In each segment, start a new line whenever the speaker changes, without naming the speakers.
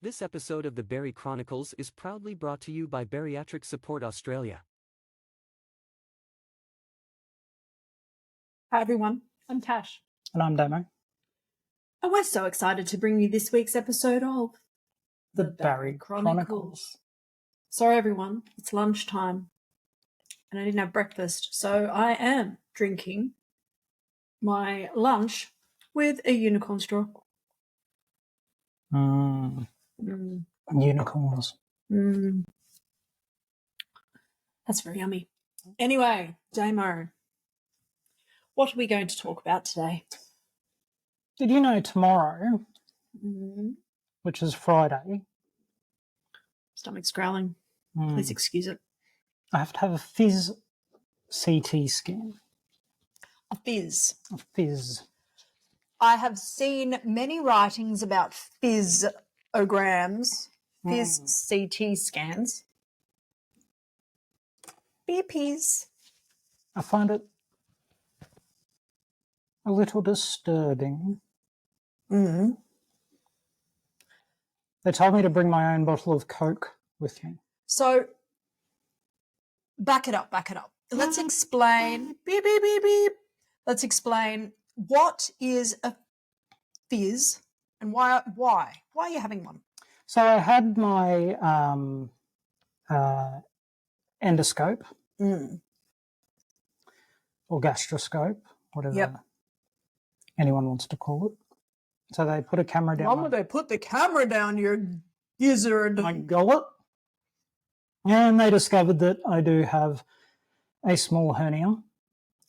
This episode of the Bari Chronicles is proudly brought to you by Bariatric Support Australia.
Hi everyone, I'm Tash.
And I'm Damo.
And we're so excited to bring you this week's episode of
The Bari Chronicles.
Sorry everyone, it's lunchtime and I didn't have breakfast, so I am drinking my lunch with a unicorn straw.
Unicorns.
That's very yummy. Anyway, Damo, what are we going to talk about today?
Did you know tomorrow, which is Friday,
Stomach's growling. Please excuse it.
I have to have a Fizz CT scan.
A fizz.
A Fizz.
I have seen many writings about fizzograms, Fizz CT scans. BPs.
I find it a little disturbing. They told me to bring my own bottle of Coke with me.
So, back it up. Let's explain. Beep, beep, beep, beep. Let's explain what is a fizz and why are you having one?
So I had my endoscope or gastroscope, whatever anyone wants to call it. So they put a camera down.
Why would they put the camera down your gizzard?
My gullet. And they discovered that I do have a small hernia,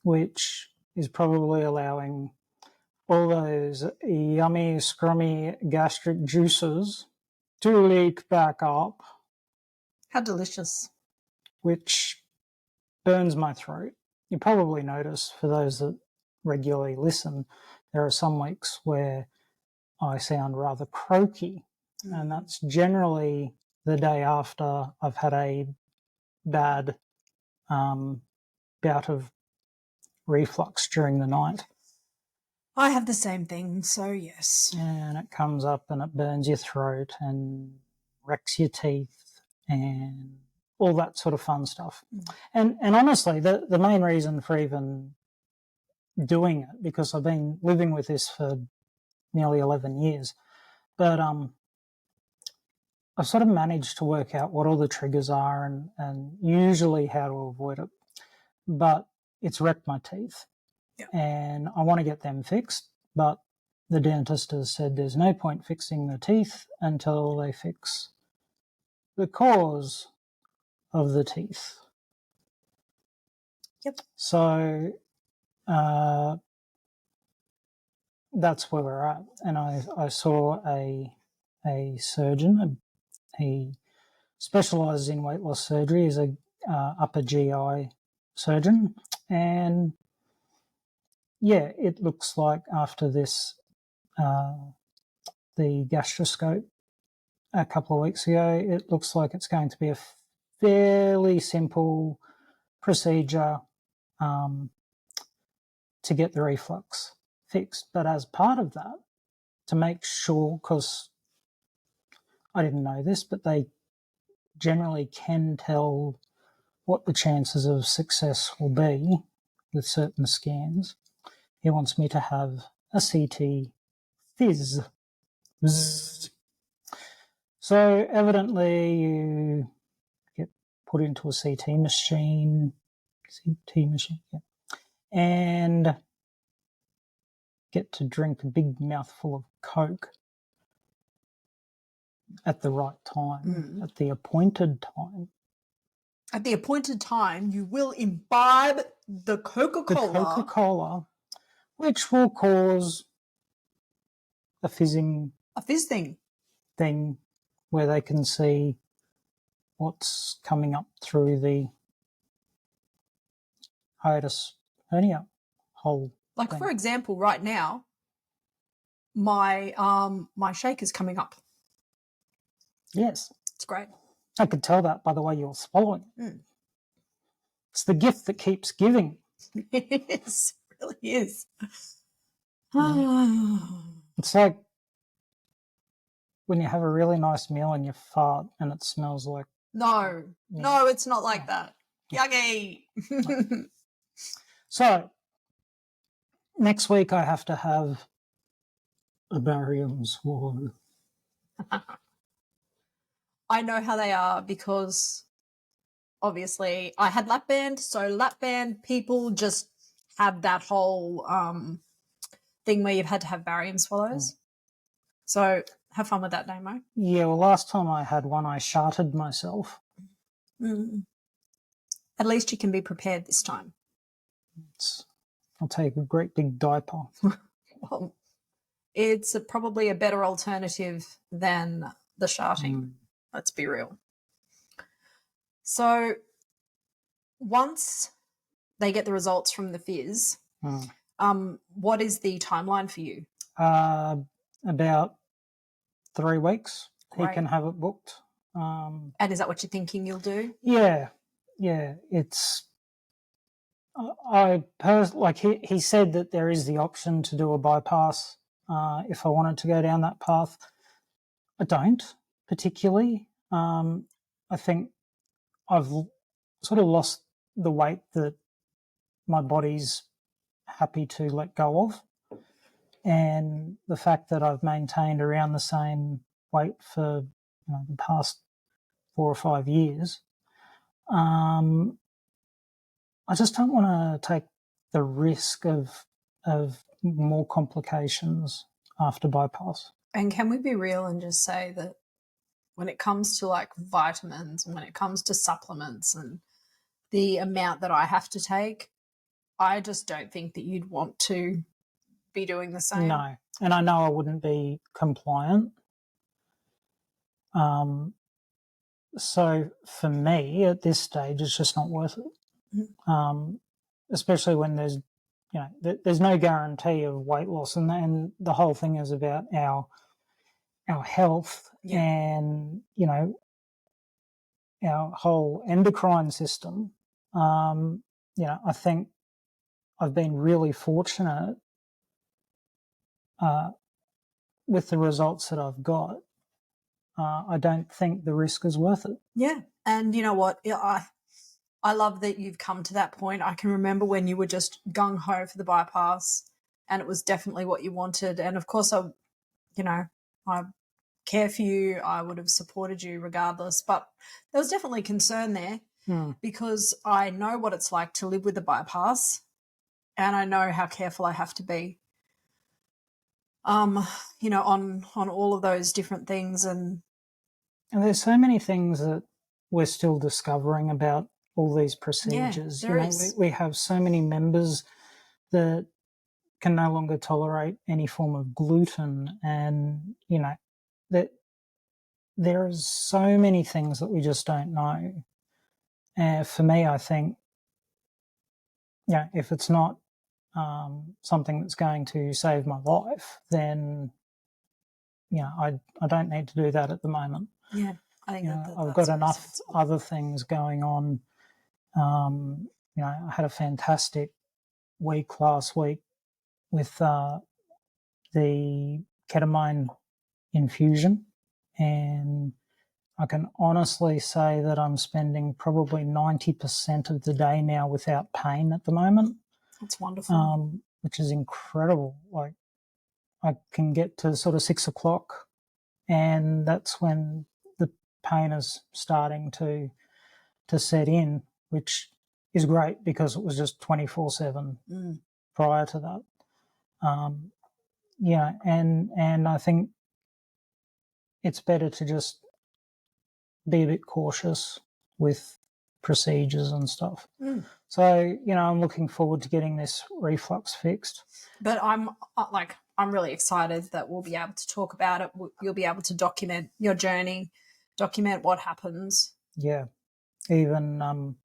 which is probably allowing all those yummy, scrummy gastric juices to leak back up.
How delicious.
Which burns my throat. You probably notice, for those that regularly listen, there are some weeks where I sound rather croaky, and that's generally the day after I've had a bad bout of reflux during the night.
I have the same thing, so yes.
And it comes up and it burns your throat and wrecks your teeth and all that sort of fun stuff. And honestly, the main reason for even doing it, because I've been living with this for nearly 11 years, but I've sort of managed to work out what all the triggers are and usually how to avoid it. But it's wrecked my teeth.
Yeah.
And I want to get them fixed, but the dentist has said there's no point fixing the teeth until they fix the cause of the teeth.
Yep.
So that's where we're at. And I saw a surgeon. He specialises in weight loss surgery. He's a upper GI surgeon. And yeah, it looks like after this, the gastroscope a couple of weeks ago, it looks like it's going to be a fairly simple procedure to get the reflux fixed. But as part of that, to make sure, because I didn't know this, but they generally can tell what the chances of success will be with certain scans. He wants me to have a CT Fizz. So evidently you get put into a CT machine, and get to drink a big mouthful of Coke at the right time, at the appointed time.
At the appointed time, you will imbibe the Coca-Cola.
The Coca-Cola, which will cause a fizz thing where they can see what's coming up through the hiatus hernia hole.
Like
thing.
For example, right now, my shake is coming up.
Yes.
It's great.
I could tell that by the way you're swallowing. It's the gift that keeps giving.
It is. It really is.
It's like when you have a really nice meal and you fart and it smells like.
No,
Yeah.
no, it's not like that. Yucky.
So next week I have to have a barium swallow.
I know how they are because obviously I had lap band, so lap band people just have that whole thing where you've had to have barium swallows. So have fun with that, Damo.
Yeah, well, last time I had one, I sharted myself.
At least you can be prepared this time.
I'll take a great big diaper.
Well, it's probably a better alternative than the sharting. Let's be real. So once they get the results from the Fizz, what is the timeline for you?
About 3 weeks.
Great.
He can have it booked.
And is that what you're thinking you'll do?
Yeah. It's. He said that there is the option to do a bypass if I wanted to go down that path. I don't particularly. I think I've sort of lost the weight that my body's happy to let go of, and the fact that I've maintained around the same weight for the past 4 or 5 years. I just don't want to take the risk of more complications after bypass.
And can we be real and just say that when it comes to like vitamins and when it comes to supplements and the amount that I have to take, I just don't think that you'd want to be doing the same.
No, and I know I wouldn't be compliant. So for me at this stage, it's just not worth it. Especially when there's no guarantee of weight loss, and the whole thing is about our health and our whole endocrine system. I think I've been really fortunate with the results that I've got. I don't think the risk is worth it.
Yeah, and you know what? I love that you've come to that point. I can remember when you were just gung-ho for the bypass and it was definitely what you wanted. And of course, I care for you. I would have supported you regardless. But there was definitely concern there because I know what it's like to live with a bypass and I know how careful I have to be, on all of those different things. And
there's so many things that we're still discovering about all these procedures.
Yeah, there is.
We have so many members that can no longer tolerate any form of gluten, and that there's so many things that we just don't know. For me, I think if it's not something that's going to save my life, then I don't need to do that at the moment.
Yeah, I think
I've got enough other things going on. I had a fantastic week last week with the ketamine infusion, and I can honestly say that I'm spending probably 90% of the day now without pain at the moment.
That's wonderful.
Which is incredible. Like, I can get to sort of 6 o'clock, and that's when the pain is starting to set in, which is great because it was just 24/7 prior to that. And I think it's better to just be a bit cautious with procedures and stuff. So, I'm looking forward to getting this reflux fixed.
But I'm really excited that we'll be able to talk about it. You'll be able to document your journey, document what happens.
Yeah. Even,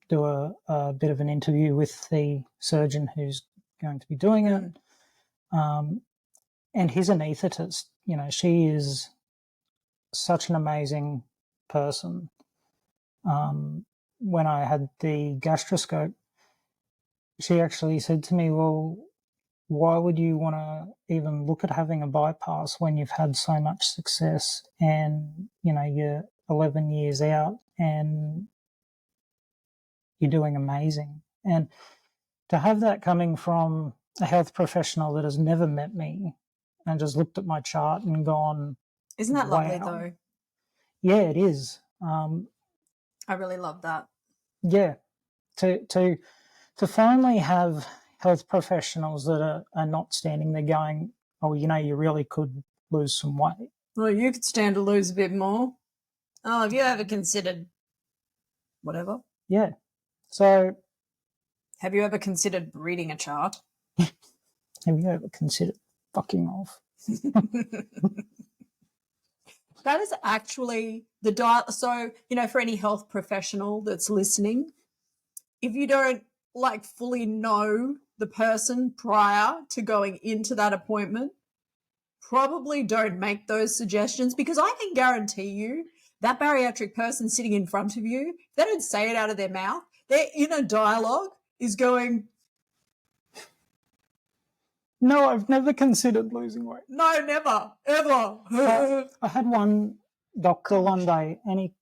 do a bit of an interview with the surgeon who's going to be doing it. And his anaesthetist, she is such an amazing person. When I had the gastroscope, she actually said to me, well, why would you want to even look at having a bypass when you've had so much success and, you're 11 years out and you're doing amazing? And to have that coming from a health professional that has never met me and just looked at my chart and gone,
Isn't that lovely,
wow.
though?
Yeah, it is.
I really love that.
Yeah, to finally have health professionals that are not standing there going, oh, you really could lose some weight.
Well, you could stand to lose a bit more. Oh, have you ever considered whatever?
Yeah. So
Have you ever considered reading a chart?
have you ever considered fucking off?
That is actually the dial. So, for any health professional that's listening, if you don't fully know the person prior to going into that appointment, probably don't make those suggestions, because I can guarantee you that bariatric person sitting in front of you, if they don't say it out of their mouth, their inner dialogue is going,
No, I've never considered losing weight.
no, never, ever.
I had one doctor one day and he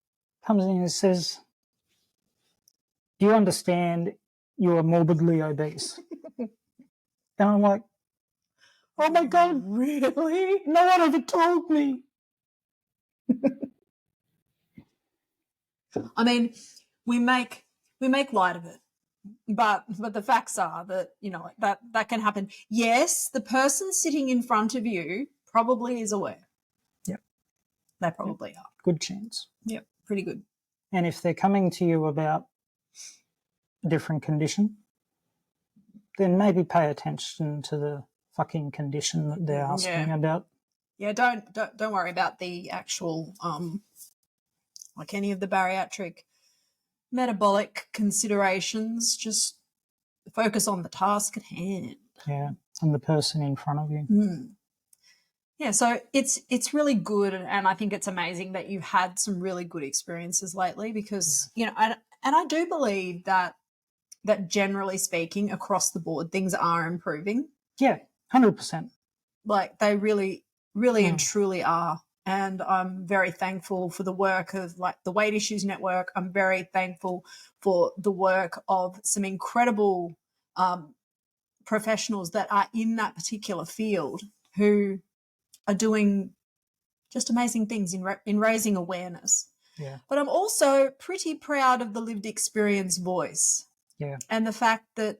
comes in and says, do you understand you are morbidly obese? And I'm like, oh my God,
Really?
no one ever told me.
I mean, we make light of it, but the facts are that that can happen. Yes, the person sitting in front of you probably is aware.
Yep.
They probably are.
Good chance.
Yep, pretty good.
And if they're coming to you about a different condition, then maybe pay attention to the fucking condition that they're asking about.
Yeah, don't worry about the actual like any of the bariatric metabolic considerations. Just focus on the task at hand.
Yeah, and the person in front of you.
Yeah, so it's really good, and I think it's amazing that you've had some really good experiences lately, because and I do believe that generally speaking, across the board, things are improving.
Yeah, 100%.
Like they really, really and truly are. And I'm very thankful for the work of the Weight Issues Network. I'm very thankful for the work of some incredible professionals that are in that particular field who are doing just amazing things in raising awareness.
Yeah.
But I'm also pretty proud of the lived experience voice.
Yeah.
And the fact that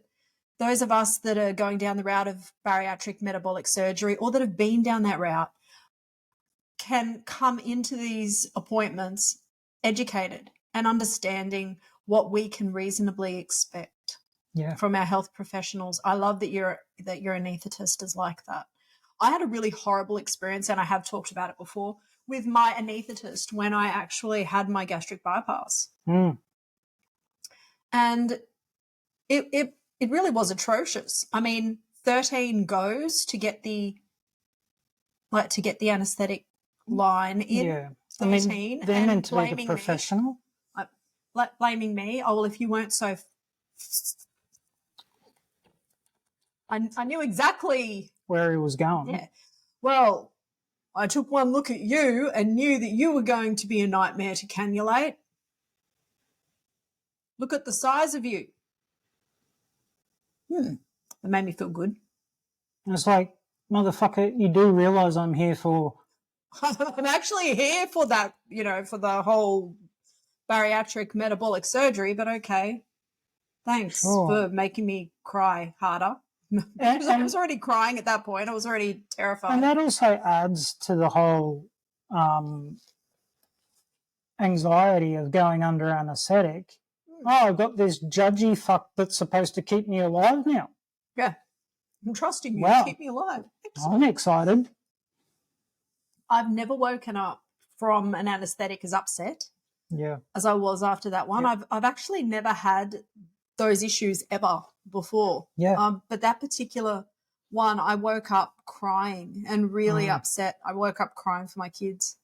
those of us that are going down the route of bariatric metabolic surgery, or that have been down that route, can come into these appointments educated and understanding what we can reasonably expect from our health professionals. I love that your anaesthetist is like that. I had a really horrible experience, and I have talked about it before, with my anaesthetist when I actually had my gastric bypass. And it really was atrocious. I mean, 13 goes to get the anesthetic line in.
Yeah.
13.
I mean, they're meant to be the professional.
Blaming me. Oh, well, if you weren't so... I knew exactly
where he was going.
Yeah. Well, I took one look at you and knew that you were going to be a nightmare to cannulate. Look at the size of you. It made me feel good.
And it's like, motherfucker, you do realise I'm here for...
I'm actually here for that, for the whole bariatric metabolic surgery, but okay. Thanks for making me cry harder. I was already crying at that point. I was already terrified.
And that also adds to the whole anxiety of going under anaesthetic. Oh, I've got this judgy fuck that's supposed to keep me alive now.
Yeah. I'm trusting you to keep me alive.
Excellent. I'm excited.
I've never woken up from an anaesthetic as upset as I was after that one. Yeah. I've actually never had those issues ever before.
Yeah.
But that particular one, I woke up crying and really upset. I woke up crying for my kids,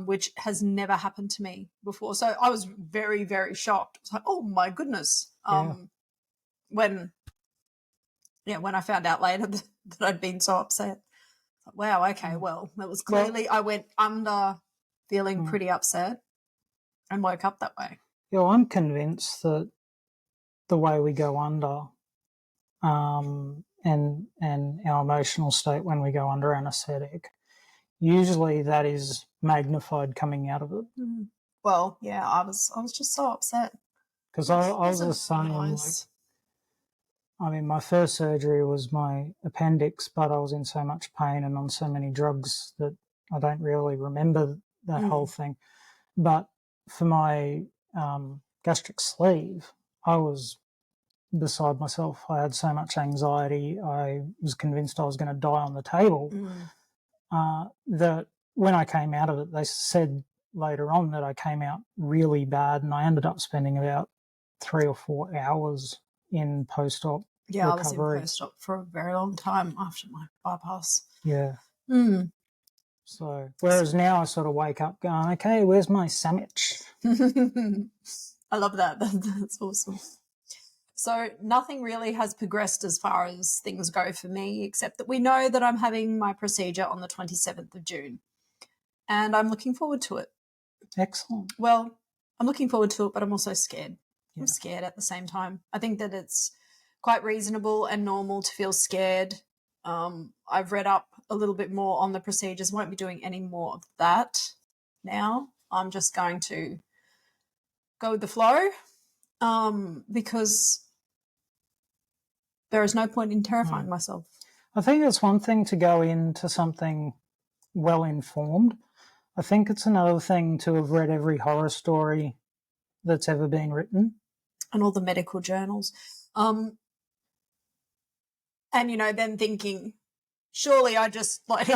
which has never happened to me before. So I was very, very shocked. I was like, oh my goodness. When yeah, when I found out later that I'd been so upset. Wow, okay, well, that was clearly I went under feeling pretty upset and woke up that way.
Yeah, I'm convinced that the way we go under and our emotional state when we go under anaesthetic, usually that is magnified coming out of it.
Well, yeah, I was just so upset.
Because I was the same.
Nice.
I mean, my first surgery was my appendix, but I was in so much pain and on so many drugs that I don't really remember that whole thing. But for my gastric sleeve, I was beside myself. I had so much anxiety. I was convinced I was going to die on the table. That when I came out of it, they said later on that I came out really bad, and I ended up spending about 3 or 4 hours in post-op recovery.
I was in post-op for a very long time after my bypass.
Yeah. So, whereas now I sort of wake up going, okay, where's my sandwich?
I love that. That's awesome. So nothing really has progressed as far as things go for me, except that we know that I'm having my procedure on the 27th of June, and I'm looking forward to it.
Excellent.
Well, I'm looking forward to it, but I'm also scared. I'm scared at the same time. I think that it's quite reasonable and normal to feel scared. I've read up a little bit more on the procedures. Won't be doing any more of that now. I'm just going to go with the flow because there is no point in terrifying myself.
I think it's one thing to go into something well-informed. I think it's another thing to have read every horror story that's ever been written.
And all the medical journals. And, you know, then thinking, surely I just, like,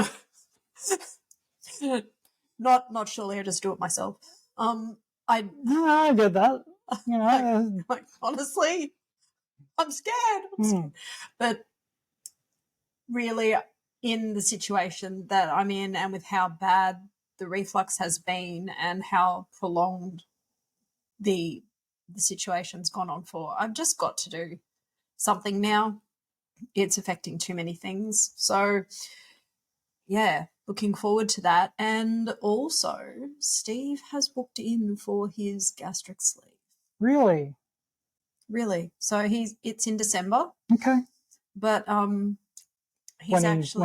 not surely I just do it myself.
No, I get that. You know,
like honestly, I'm scared. But really, in the situation that I'm in and with how bad the reflux has been and how prolonged the situation's gone on for, I've just got to do something now. It's affecting too many things. So, yeah, looking forward to that. And also, Steve has booked in for his gastric sleeve.
Really?
So it's in December.
Okay.
But
when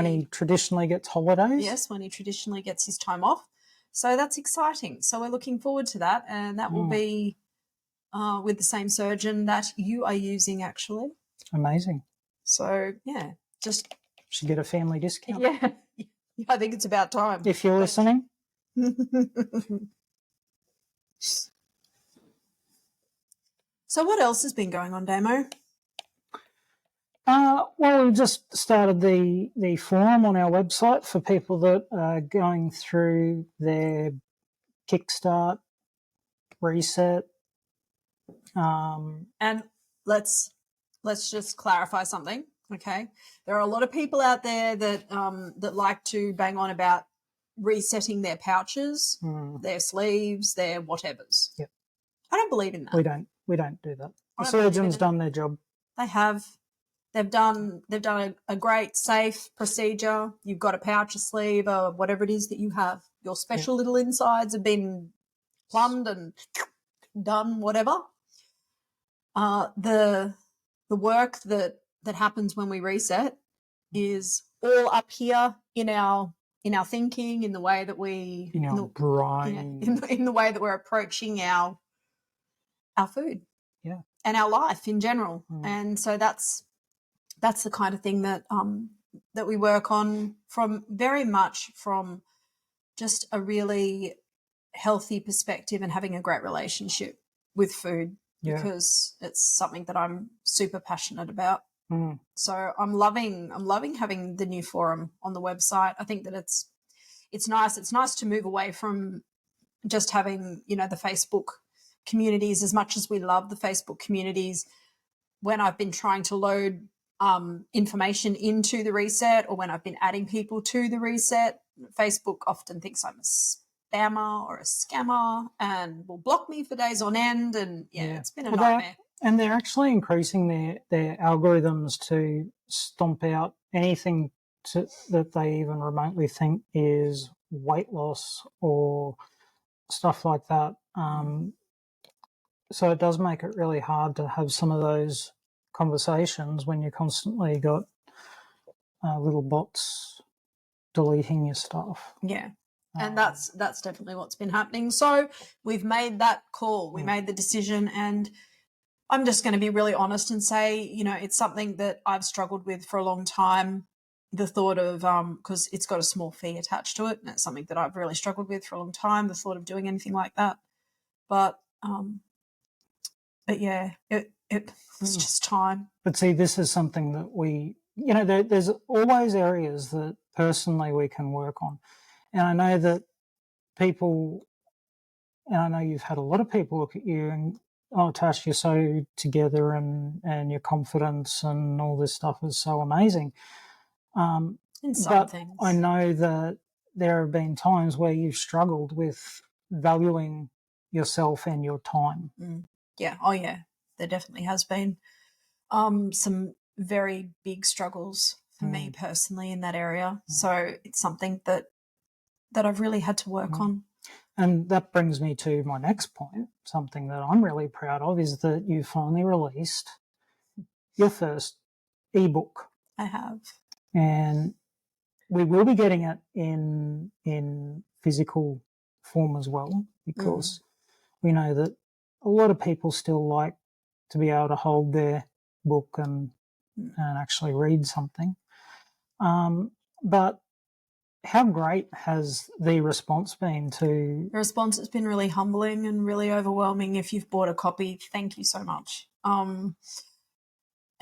he traditionally gets holidays?
Yes, when he traditionally gets his time off. So that's exciting. So we're looking forward to that, and that will be with the same surgeon that you are using, actually.
Amazing.
So, yeah, just...
Should get a family discount.
Yeah, I think it's about time.
If you're listening.
So what else has been going on, Damo?
Well, we've just started the forum on our website for people that are going through their Kickstart, reset.
And let's just clarify something, okay? There are a lot of people out there that that like to bang on about resetting their pouches, their sleeves, their whatevers.
Yep.
I don't believe in that.
We don't do that. The surgeon's done their job.
They have. They've done a great, safe procedure. You've got a pouch, a sleeve, or whatever it is that you have. Your special little insides have been plumbed and done, whatever. The work that happens when we reset is all up here in our thinking, in the way that we
in our brain,
in the way that we're approaching our food, and our life in general. And so that's the kind of thing that that we work on from just a really healthy perspective and having a great relationship with food, because it's something that I'm super passionate about. So I'm loving having the new forum on the website. I think that it's nice. It's nice to move away from just having, you know, the Facebook communities. As much as we love the Facebook communities, when I've been trying to load information into the reset, or when I've been adding people to the reset, Facebook often thinks I'm a spammer or a scammer and will block me for days on end. And it's been a nightmare.
And they're actually increasing their algorithms to stomp out anything that they even remotely think is weight loss or stuff like that. So it does make it really hard to have some of those conversations when you constantly got little bots deleting your stuff.
Yeah. And that's definitely what's been happening. So we've made that call. We made the decision, and I'm just going to be really honest and say, it's something that I've struggled with for a long time. The thought of, because it's got a small fee attached to it, and it's something that I've really struggled with for a long time, the thought of doing anything like that. But yeah, it was just time.
But see, this is something that there's always areas that personally we can work on. And I know that people, and I know you've had a lot of people look at you and, oh, Tash, you're so together and your confidence and all this stuff is so amazing.
In some things.
I know that there have been times where you've struggled with valuing yourself and your time.
Yeah. Oh, yeah. There definitely has been some very big struggles for me personally in that area. So it's something that I've really had to work on.
And that brings me to my next point. Something that I'm really proud of is that you finally released your first ebook.
I have.
And we will be getting it in physical form as well, because we know that a lot of people still like to be able to hold their book and actually read something. But how great has the response been to?
The response has been really humbling and really overwhelming. If you've bought a copy, thank you so much.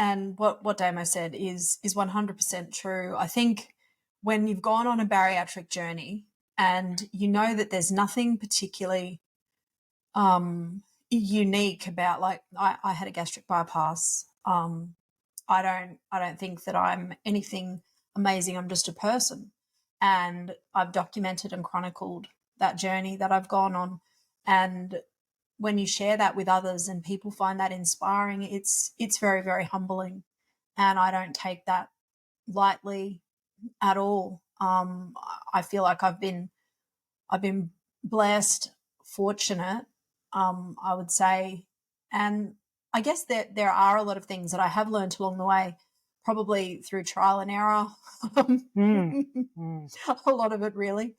And what Damo said is 100% true. I think when you've gone on a bariatric journey and you know that there's nothing particularly unique about, like, I had a gastric bypass. I don't think that I'm anything amazing. I'm just a person. And I've documented and chronicled that journey that I've gone on. And when you share that with others and people find that inspiring, it's very, very humbling. And I don't take that lightly at all. I feel like I've been blessed, fortunate, I would say. And I guess that there are a lot of things that I have learned along the way, probably through trial and error. A lot of it, really.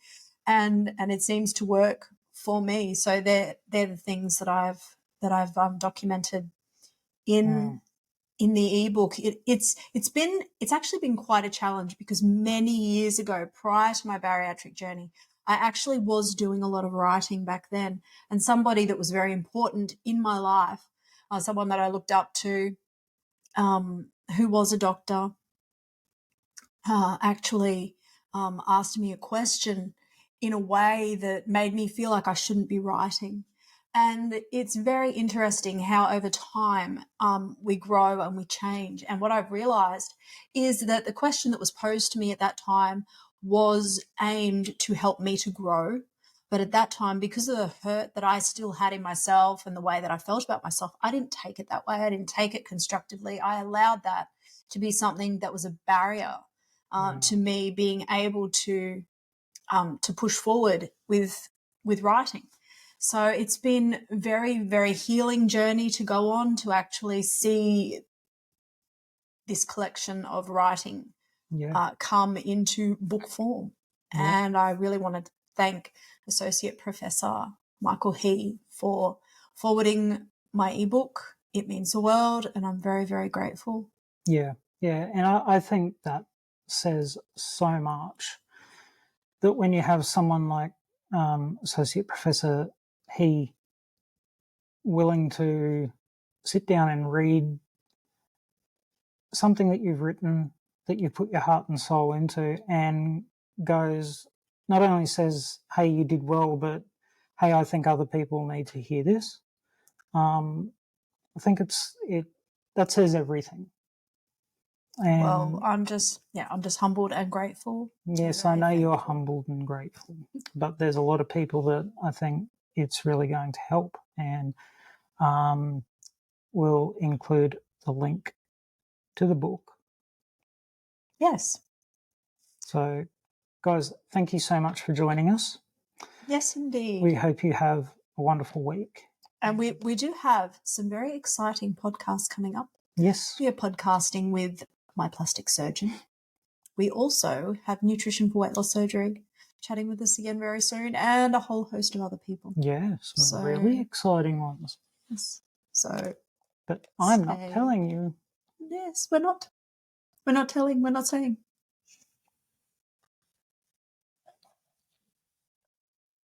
And it seems to work for me. So they're the things that I've documented in the ebook. It's actually been quite a challenge, because many years ago, prior to my bariatric journey, I actually was doing a lot of writing back then, and somebody that was very important in my life, someone that I looked up to, who was a doctor, actually asked me a question in a way that made me feel like I shouldn't be writing. And it's very interesting how over time we grow and we change. And what I've realized is that the question that was posed to me at that time was aimed to help me to grow. But at that time, because of the hurt that I still had in myself and the way that I felt about myself, I didn't take it that way. I didn't take it constructively. I allowed that to be something that was a barrier to me being able to push forward with writing. So it's been a very, very healing journey to go on, to actually see this collection of writing come into book form. Yeah. And I really want to thank Associate Professor Michael He for forwarding my ebook. It means the world, and I'm very, very grateful.
Yeah, yeah. And I think that says so much, that when you have someone like Associate Professor He willing to sit down and read something that you've written, that you put your heart and soul into, and goes, not only says, hey, you did well, but hey, I think other people need to hear this. I think that says everything. And
well, I'm just humbled and grateful.
Yes, I know you're humbled and grateful, but there's a lot of people that I think it's really going to help. And will include the link to the book.
Yes.
So, guys, thank you so much for joining us.
Yes, indeed.
We hope you have a wonderful week.
And we do have some very exciting podcasts coming up.
Yes.
We are podcasting with my plastic surgeon. We also have Nutrition for Weight Loss Surgery chatting with us again very soon, and a whole host of other people.
Yeah, some really exciting ones.
Yes. So,
but I'm not telling you.
Yes, we're not telling, we're not saying.